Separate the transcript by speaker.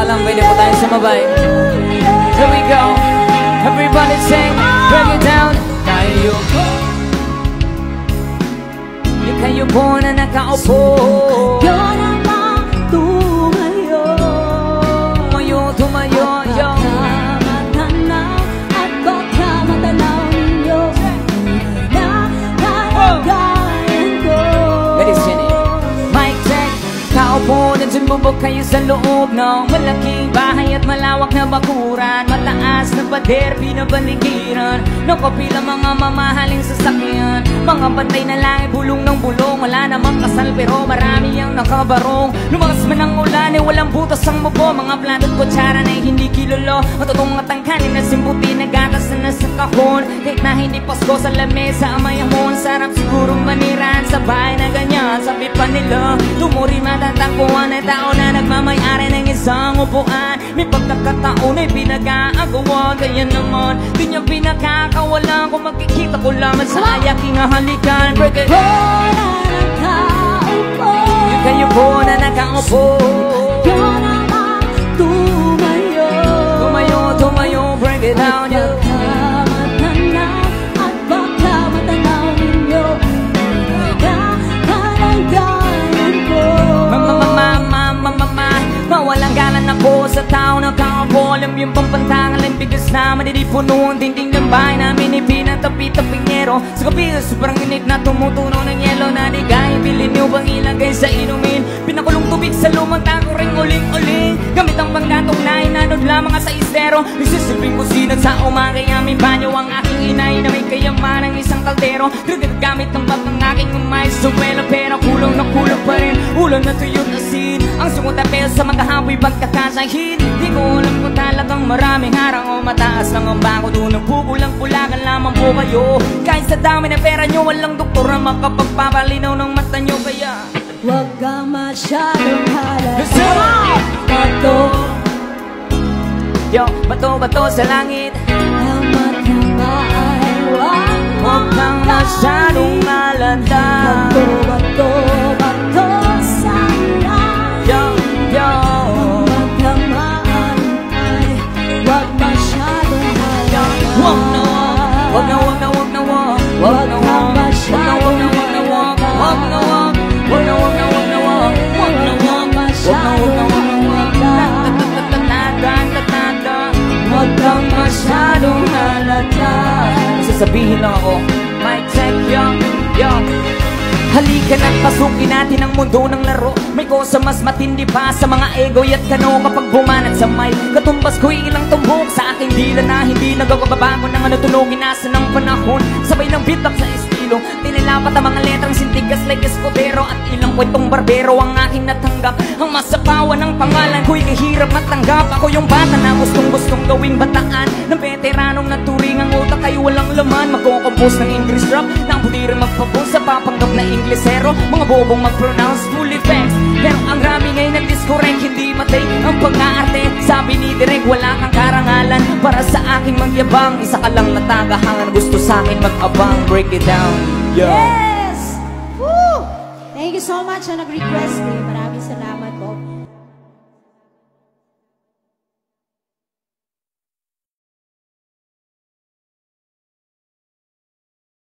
Speaker 1: Baka lang pwede po tayo sumabay. Here we go. Everybody sing, break it down. Kayo po na nakaupo.
Speaker 2: Kayo naman tumayo.
Speaker 1: Tumayo, yo.
Speaker 2: Baka matanaw at baka matanaw ninyo na kalagayan ko.
Speaker 1: Ladies and gentlemen, mic check. Kaupo na dyan bubok kayo sa loob ng malaking bahay at malawak na bakuran. Mataas na pader, pinabaligiran ng kapila mga mamahaling sasakyan. Mga bantay na langit, bulong ng bulong. Wala namang kasal pero marami ang nakabarong. Lumakas man ang ulan eh walang butas ang mubo. Mga plato at kutsara na hindi kilolo. Matutong matangkanin na simbuti na gatas na nasa kahon. Kahit na hindi Pasko sa lamesa amay hamon. Sarap sigurong manirahan sa bahay na ganyan. Sabi pa nila, tumuri matatangkuhan na tao na nagmamayari ng isang upuan. May pagkakataon ay pinag-aagawan. Kaya naman, di niya pinakakawalan. Kung makikita ko lamang sa ayaking halikan. Break it. Kayo po na nakaupo.
Speaker 2: Kayo naman tumayo.
Speaker 1: Tumayo, break it down.
Speaker 2: Baka matanaw at baka matanaw ninyo na kalagayan ko.
Speaker 1: Mawalang galan ako sa tao na kakaupo. Alam yung pampantangan lang bigas na madidipuno. Ang dingding ng bahay namin ipinatapi-taping nero. Sa gabi sobrang init na tumutunaw ng yelo. Na di gaya bilhin nyo bang ilagay sa inumin. Pinakulong tubig sa lumang tako ring uling-uling. Gamit ang panggatong na inanod lamang sa istero. Nagsisilbing kusinag sa umaga aming banyo. Ang aking inay na may kayaman ng isang kaldero. Gamit ng bag ng aking umay sa suwelo. Pero kulang na kulang pa rin. Ulan na tuyot asin. Ang sungot na pesa sa maghahapoy pagkakasahin. Di ko alam kung talagang maraming harang o mataas lang ang bako. Doon nagpupulang-pulagan lamang po kayo. Kahit sa dami na pera nyo, walang doktor na makapagpapalinaw ng mata nyo. Kaya
Speaker 2: huwag ka masyadong halata.
Speaker 1: Bato, yo, bato sa langit.
Speaker 2: Ang matama ay
Speaker 1: huwag kang masyadong halata.
Speaker 2: bato sa langit.
Speaker 1: Yo, yo. Masyadong halata. Sasabihin lang ako, mic check, yo. Halika na't pasukin natin ang mundo ng laro. May kosa mas matindi pa sa mga ego'y at kano. Kapag bumanat sa mic, katumbas ko'y ilang tumbok sa aking dila na hindi nagbabago ng tunogin nasa ng panahon. Sabay ng beatbox sa estilo, tinilapat ang mga letrang sintigas like Escudero. At ilang kwentong barbero ang aking natanggap. Ang masapawan ng pangalan ko'y kahirap matanggap. Ako yung bata na gustong gawing bataan ng veteranong naturing ang utak ay walang laman. Magkukompose ng English rap na ang putira magpapose sa papanggap na Inglesero. Mga bobong mag-pronounce full effects. Pero ang rami ngayon nag-discorrect, hindi matay ang pag-aarte. Sabi ni Direk, wala kang karangalan para sa aking magyabang. Isa ka lang na tagahangan, gusto sa akin mag-abang. Break it down, yo.
Speaker 2: Yes! Woo! Thank you so much na nag-request eh. Maraming salamat.